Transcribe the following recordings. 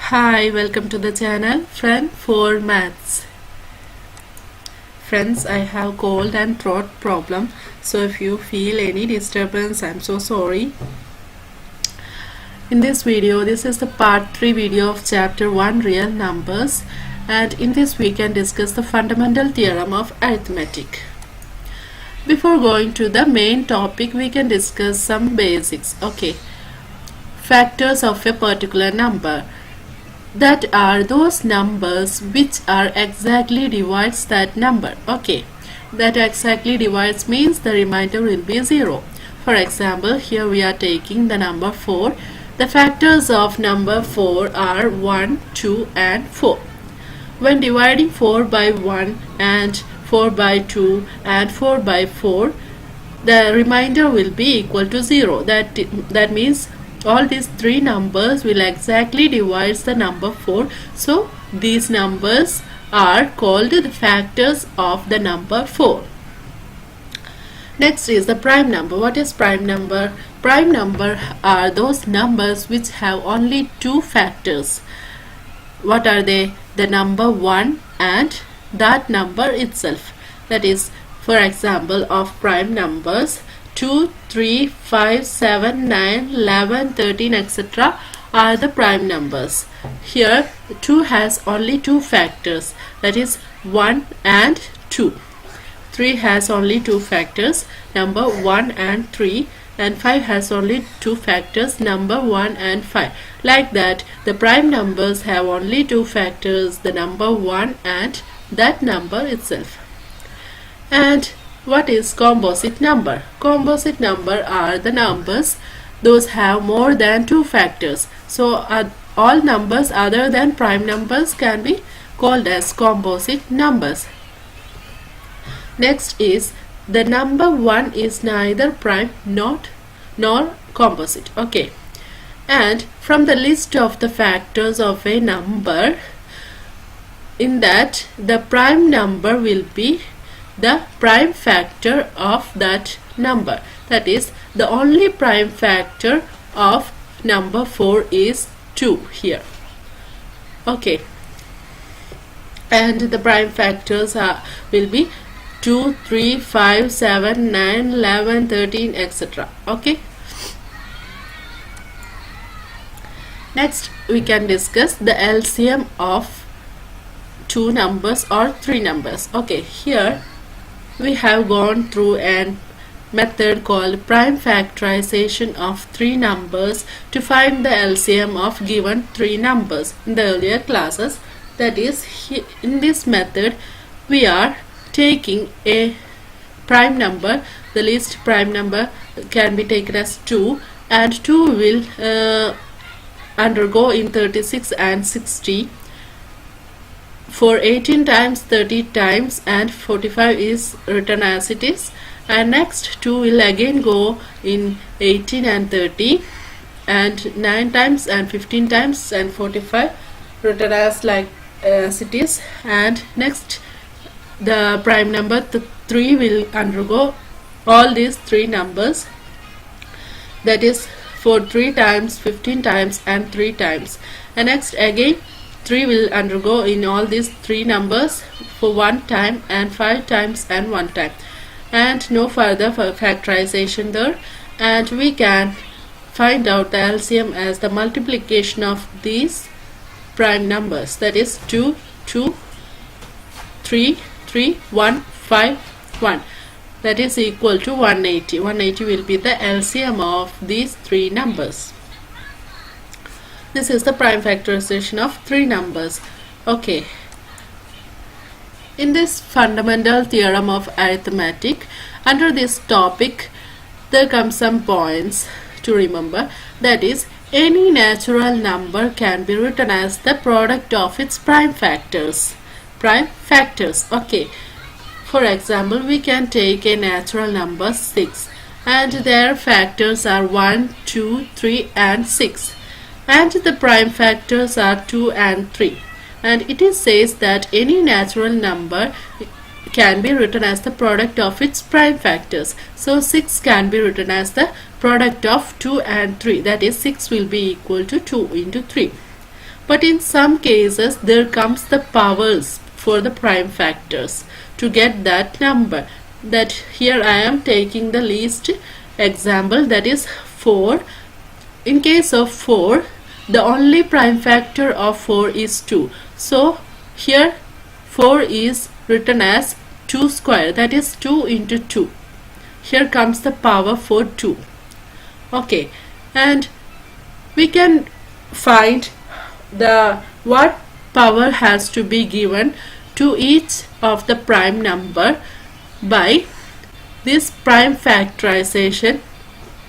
Hi, welcome to the channel Friend for Maths. Friends, I have cold and throat problem, so if you feel any disturbance, I'm so sorry. In this video, this is the part 3 video of chapter 1 real numbers, and in this we can discuss the fundamental theorem of arithmetic. Before going to the main topic, we can discuss some basics. Okay, factors of a particular number. That are those numbers which are exactly divides that number. Okay, that exactly divides means the remainder will be 0. For example, here we are taking the number 4. The factors of number 4 are 1, 2 and 4. When dividing 4 by 1 and 4 by 2 and 4 by 4, the remainder will be equal to 0. That means all these three numbers will exactly divide the number 4. So these numbers are called the factors of the number 4. Next is the prime number. What is prime number? Prime number are those numbers which have only two factors. What are they? The number 1 and that number itself. That is, for example, of prime numbers 2, 3, 5, 7, 9, 11, 13, etc. are the prime numbers. Here 2 has only two factors, that is 1 and 2. 3 has only two factors, number 1 and 3, and 5 has only two factors, number 1 and 5. Like that, the prime numbers have only two factors, the number 1 and that number itself. And what is composite number? Composite number are the numbers those have more than two factors. So all numbers other than prime numbers can be called as composite numbers. Next is the number 1 is neither prime nor composite. Okay, and from the list of the factors of a number, in that the prime number will be the prime factor of that number. That is, the only prime factor of number 4 is 2 here. Okay, and the prime factors will be 2, 3, 5, 7, 9, 11, 13, etc. Okay, next we can discuss the LCM of two numbers or three numbers. Okay, here we have gone through a method called prime factorisation of three numbers to find the LCM of given three numbers in the earlier classes. That is, in this method we are taking a prime number. The least prime number can be taken as 2, and 2 will undergo in 36 and 60 for 18 times, 30 times, and 45 is written as it is. And next 2 will again go in 18 and 30 and 9 times and 15 times and 45 written as it is. And next the prime number 3 will undergo all these three numbers, that is for 3 times, 15 times and 3 times. And next again 3 will undergo in all these three numbers for 1 time and 5 times and 1 time, and no further factorization there. And we can find out the LCM as the multiplication of these prime numbers, that is 2, 2, 3, 3, 1, 5, 1. That is equal to 180. 180 will be the LCM of these three numbers. This is the prime factorization of three numbers. Okay, in this fundamental theorem of arithmetic, under this topic there come some points to remember. That is, any natural number can be written as the product of its prime factors. Prime factors. Okay, for example, we can take a natural number 6 and their factors are 1, 2, 3 and 6. And the prime factors are 2 and 3, and it says that any natural number can be written as the product of its prime factors. So 6 can be written as the product of 2 and 3, that is 6 will be equal to 2 into 3. But in some cases there comes the powers for the prime factors to get that number. That here I am taking the least example, that is 4. In case of 4, the only prime factor of 4 is 2. So here 4 is written as 2 square, that is 2 into 2. Here comes the power for 2. Okay, and we can find the what power has to be given to each of the prime number by this prime factorization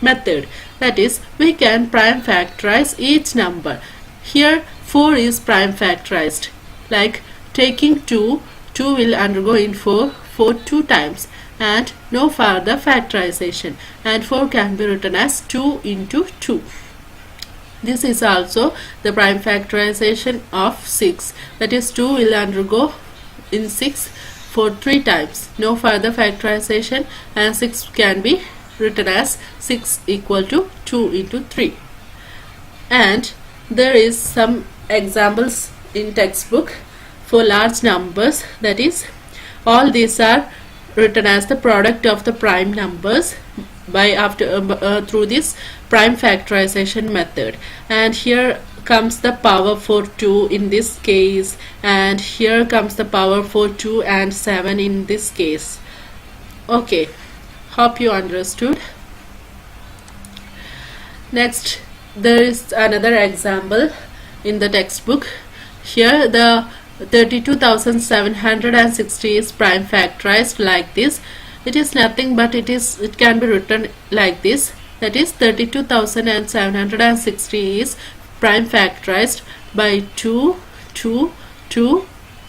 method. That is, we can prime factorize each number. Here 4 is prime factorized, like taking 2 will undergo in 4 2 times and no further factorization, and 4 can be written as 2 into 2. This is also the prime factorization of 6, that is 2 will undergo in 6 for 3 times, no further factorization, and 6 can be written as 6 equal to 2 into 3. And there is some examples in textbook for large numbers, that is all these are written as the product of the prime numbers by through this prime factorization method. And here comes the power for 2 in this case, and here comes the power for 2 and 7 in this case. Okay, hope you understood. Next, there is another example in the textbook. Here the 32,760 is prime factorized like this. It is nothing but it can be written like this, that is 32,760 is prime factorized by 2 2 2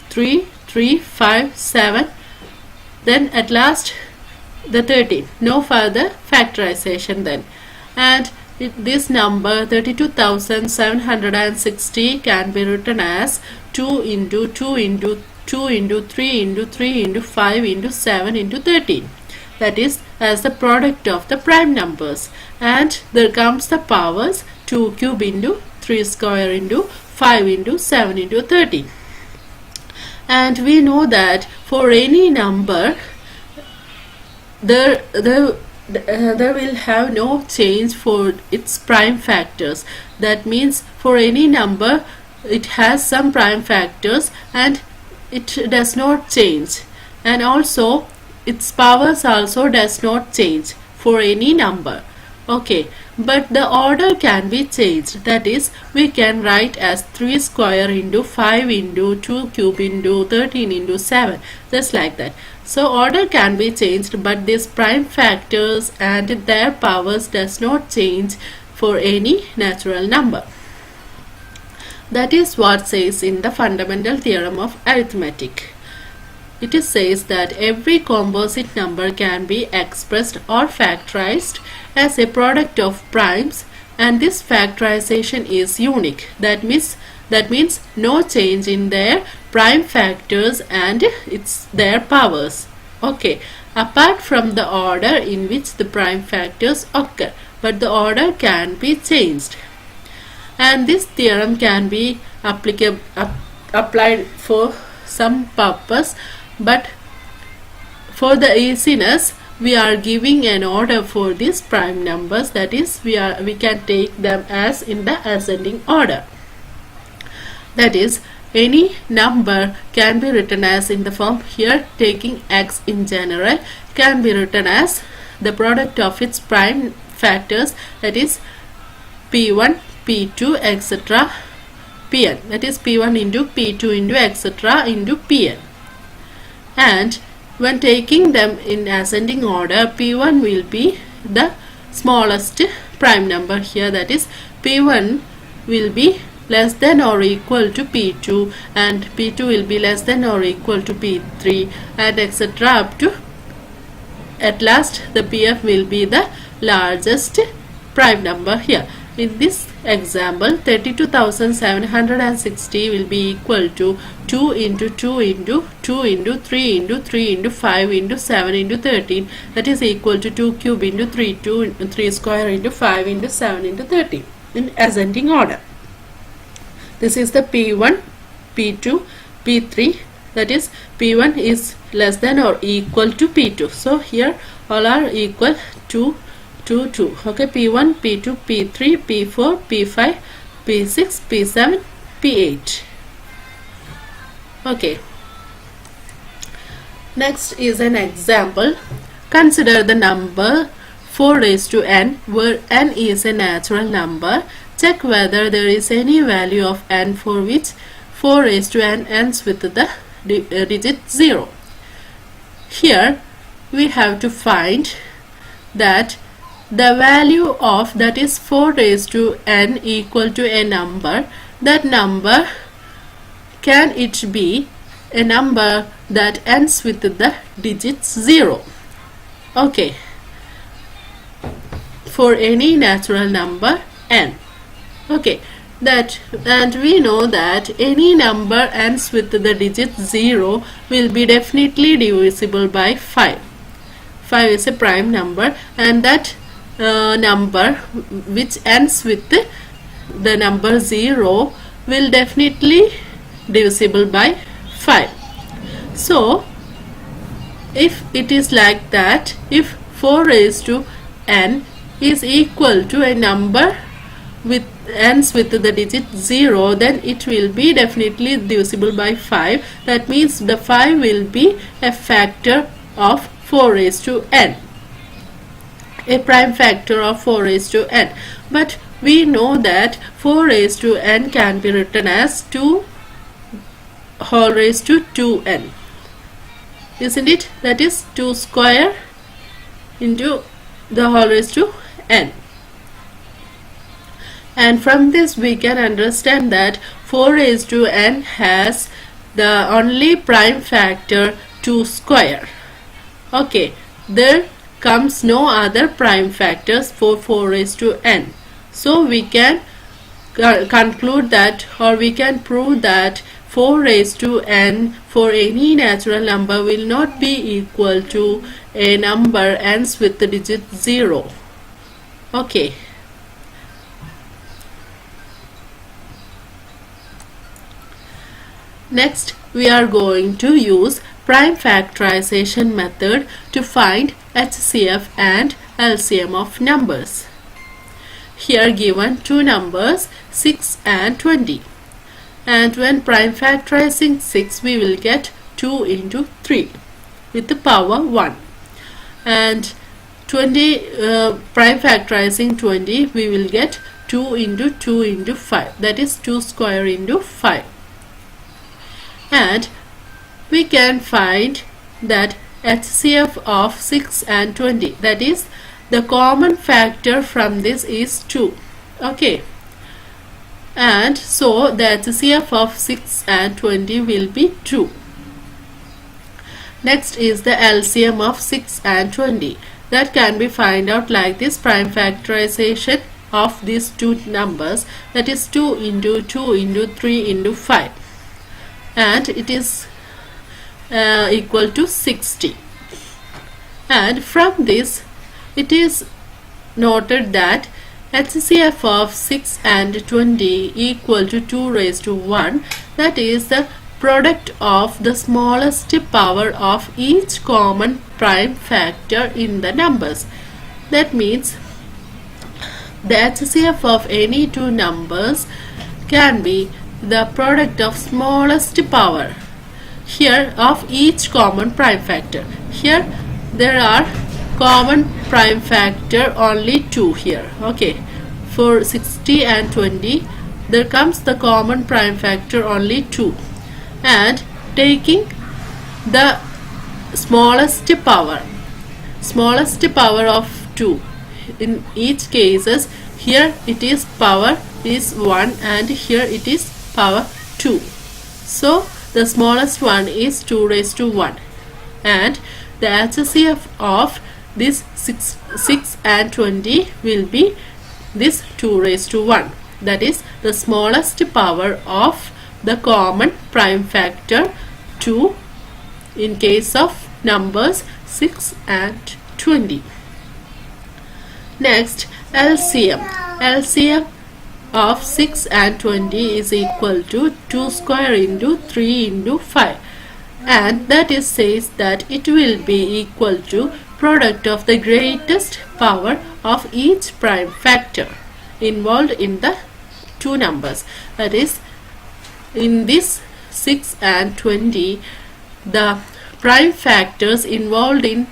3 3 5 7, then at last the 13, no further factorization then. And this number 32,760 can be written as 2 into 2 into 2 into 3 into 3 into 5 into 7 into 13, that is as the product of the prime numbers. And there comes the powers 2 cube into 3 square into 5 into 7 into 13. And we know that for any number there will have no change for its prime factors. That means for any number it has some prime factors and it does not change, and also its powers also does not change for any number. Okay, but the order can be changed. That is, we can write as 3 square into 5 into 2 cube into 13 into 7, just like that. So order can be changed, but these prime factors and their powers does not change for any natural number. That is what says in the fundamental theorem of arithmetic. It says that every composite number can be expressed or factorized as a product of primes, and this factorization is unique. That means no change in their prime factors and their powers. Okay, apart from the order in which the prime factors occur, but the order can be changed. And this theorem can be applied for some purpose, but for the easiness we are giving an order for these prime numbers, that is we can take them as in the ascending order. That is, any number can be written as in the form here, taking x in general, can be written as the product of its prime factors, that is p1 p2 etc pn, that is p1 into p2 into etc into pn. And when taking them in ascending order, p1 will be the smallest prime number here, that is p1 will be less than or equal to p2, and p2 will be less than or equal to p3, and etc up to at last the pf will be the largest prime number here. In this example, 32,760 will be equal to 2 into 2 into 2 into 3 into 3 into 5 into 7 into 13, that is equal to 2 cube into 3 square into 5 into 7 into 13 in ascending order. This is the P1, P2, P3. That is P1 is less than or equal to P2. So here all are equal to 2. Okay, P1, P2, P3, P4, P5, P6, P7, P8. Okay. Next is an example. Consider the number 4 raised to n, where n is a natural number. Check whether there is any value of n for which 4 raised to n ends with the digit 0. Here we have to find that the value of, that is 4 raised to n equal to a number. That number, can it be a number that ends with the digit 0? Okay, for any natural number n. Okay, that, and we know that any number ends with the digit 0 will be definitely divisible by 5. 5 is a prime number, and that number which ends with the number 0 will definitely divisible by 5. So if it is like that, if 4 raised to n is equal to a number with ends with the digit 0, then it will be definitely divisible by 5. That means the 5 will be a factor of 4 raised to n, a prime factor of 4 raised to n. But we know that 4 raised to n can be written as 2 whole raised to 2n, isn't it? That is 2 square into the whole raised to n. And from this we can understand that 4 raised to n has the only prime factor 2 square. Okay, there comes no other prime factors for 4 raised to n. So we can conclude that, or we can prove that 4 raised to n for any natural number will not be equal to a number ends with the digit 0. Okay. Next, we are going to use prime factorization method to find HCF and LCM of numbers. Here given two numbers 6 and 20, and when prime factorizing 6 we will get 2 into 3 with the power 1, and 20 prime factorizing 20 we will get 2 into 2 into 5, that is 2 square into 5. And we can find that HCF of 6 and 20, that is the common factor from this is 2. Okay, and so the HCF of 6 and 20 will be 2. Next is the LCM of 6 and 20. That can be found out like this: prime factorization of these two numbers, that is 2 into 2 into 3 into 5, and it is equal to 60. And from this it is noted that HCF of 6 and 20 equal to 2 raised to 1, that is the product of the smallest power of each common prime factor in the numbers. That means the HCF of any two numbers can be the product of smallest power here of each common prime factor. Here there are common prime factor only 2 here. Okay, for 60 and 20 there comes the common prime factor only 2, and taking the smallest power of 2 in each cases, here it is power is 1 and here it is power 2. So the smallest one is 2 raised to 1, and the HCF of this 6 and 20 will be this 2 raised to 1, that is the smallest power of the common prime factor 2 in case of numbers 6 and 20. Next, LCM. LCM of 6 and 20 is equal to 2 square into 3 into 5, and that is says that it will be equal to product of the greatest power of each prime factor involved in the two numbers. That is, in this 6 and 20, the prime factors involved in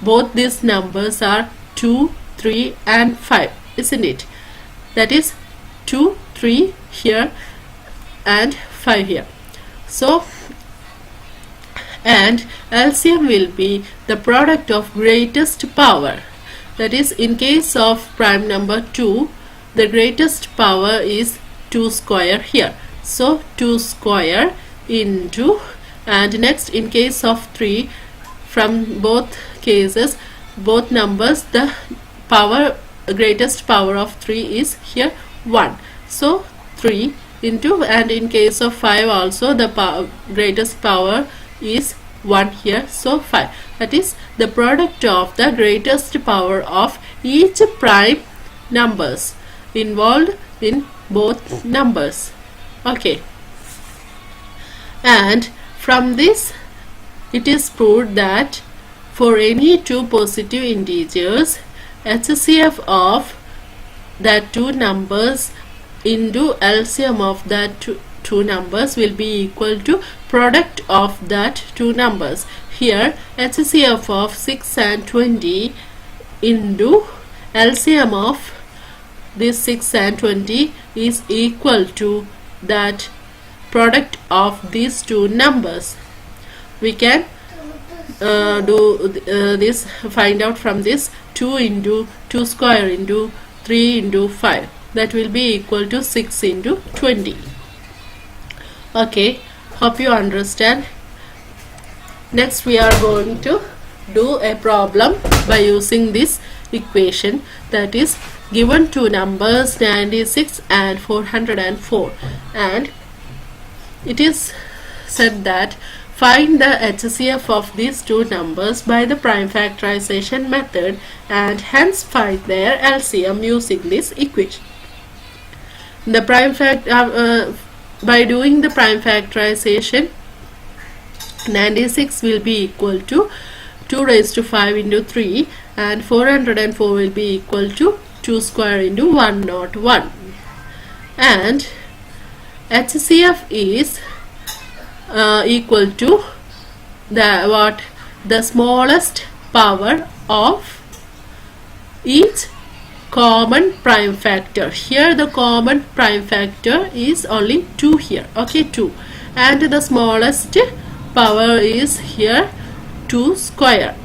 both these numbers are 2, 3 and 5, isn't it? That is 2, 3 here and 5 here. So, and LCM will be the product of greatest power. That is, in case of prime number 2, the greatest power is 2 square here. So 2 square into, and next in case of 3, from both cases, both numbers, the greatest power of 3 is here 1. So 3 into, and in case of 5 also the greatest power is 1 here, so 5. That is the product of the greatest power of each prime numbers involved in both numbers. Okay, and from this it is proved that for any two positive integers, HCF of that two numbers into LCM of that two numbers will be equal to product of that two numbers. Here HCF of 6 and 20 into LCM of this 6 and 20 is equal to that product of these two numbers. We can find out from this 2 into 2 square into 3 into 5, that will be equal to 6 into 20. Okay, hope you understand. Next we are going to do a problem by using this equation, that is, given two numbers 96 and 404, and it is said that find the HCF of these two numbers by the prime factorization method, and hence find their LCM using this equation. The prime by doing the prime factorization, 96 will be equal to 2 raised to 5 into 3, and 404 will be equal to 2 square into 101, and HCF is equal to the smallest power of each common prime factor. Here the common prime factor is only 2 here, okay, 2, and the smallest power is here 2 square,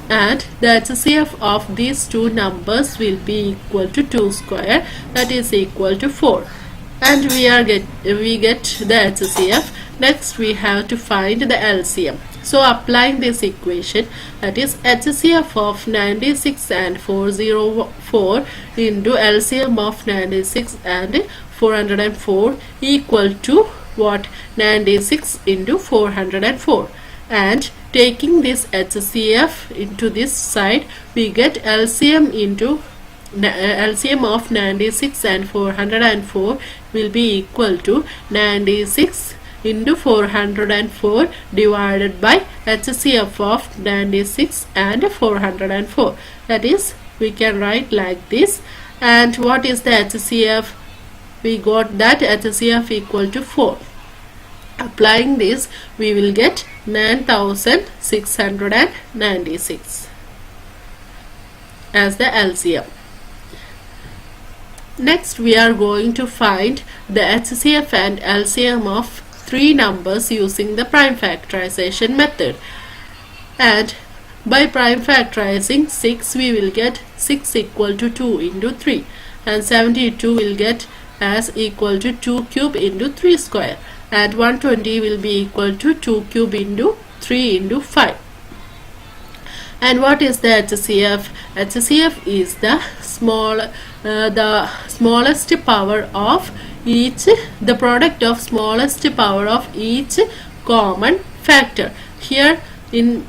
and the HCF of these two numbers will be equal to 2 square, that is equal to 4, and we get the HCF. Next we have to find the LCM. So applying this equation, that is HCF of 96 and 404 into LCM of 96 and 404 equal to what? 96 into 404, and taking this HCF into this side, we get LCM into LCM of 96 and 404 will be equal to 96 into 404 divided by HCF of 96 and 404. That is, we can write like this. And what is the HCF? We got that HCF equal to 4. Applying this, we will get 9696 as the LCM. Next we are going to find the HCF and LCM of three numbers using the prime factorization method, and by prime factorizing 6 we will get 6 equal to 2 into 3, and 72 will get as equal to 2 cube into 3 square, and 120 will be equal to 2 cube into 3 into 5. And what is the HCF? HCF is the smallest power of each, the product of smallest power of each common factor. Here in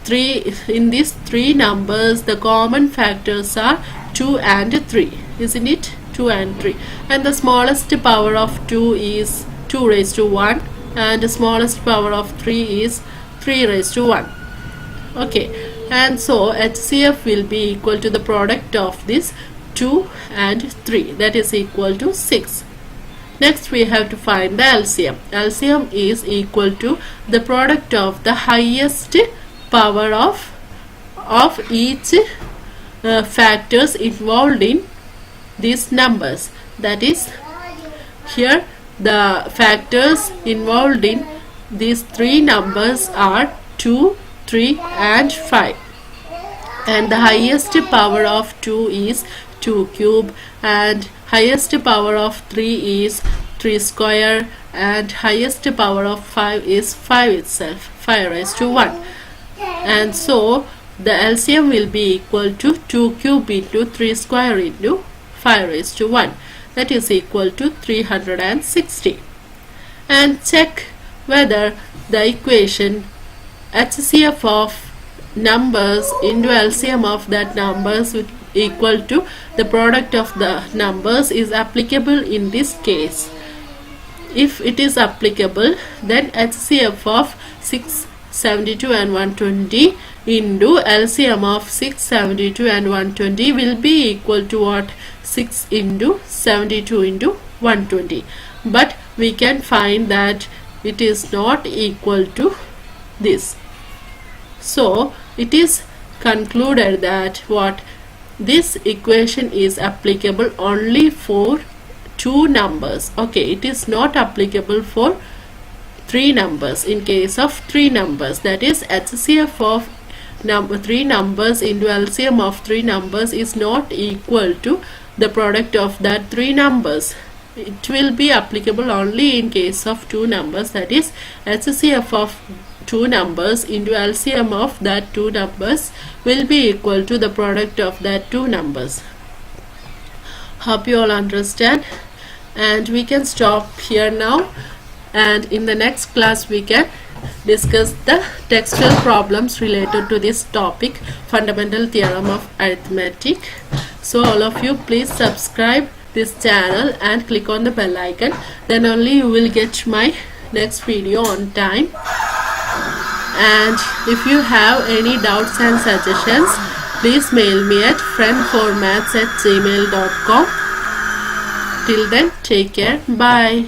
these three numbers, the common factors are 2 and 3, isn't it? 2 and 3, and the smallest power of 2 is 2 raised to 1, and the smallest power of 3 is 3 raised to 1. Okay, and so HCF will be equal to the product of this 2 and 3, that is equal to 6. Next we have to find the LCM. LCM is equal to the product of the highest power of each factors involved in these numbers. That is, here the factors involved in these three numbers are 2, 3 and 5, and the highest power of 2 is 2 cube, and highest power of 3 is 3 square, and highest power of 5 is 5 itself, 5 raised to 1. And so the LCM will be equal to 2 cube into 3 square into 5 raised to 1, that is equal to 360. And check whether the equation HCF of numbers into LCM of that numbers with equal to the product of the numbers is applicable in this case. If it is applicable, then HCF of 672 and 120 into LCM of 672 and 120 will be equal to what? 6 into 72 into 120. But we can find that it is not equal to this. So it is concluded that what? This equation is applicable only for 2 numbers. Okay, it is not applicable for 3 numbers. In case of 3 numbers, that is HCF of 3 numbers into LCM of 3 numbers is not equal to the product of that 3 numbers. It will be applicable only in case of 2 numbers, that is HCF of 2 numbers into LCM of that 2 numbers will be equal to the product of that 2 numbers. Hope you all understand, and we can stop here now, and in the next class we can discuss the textual problems related to this topic, fundamental theorem of arithmetic. So all of you please subscribe this channel and click on the bell icon, then only you will get my next video on time. And if you have any doubts and suggestions, please mail me at friendformaths@gmail.com. Till then, take care. Bye.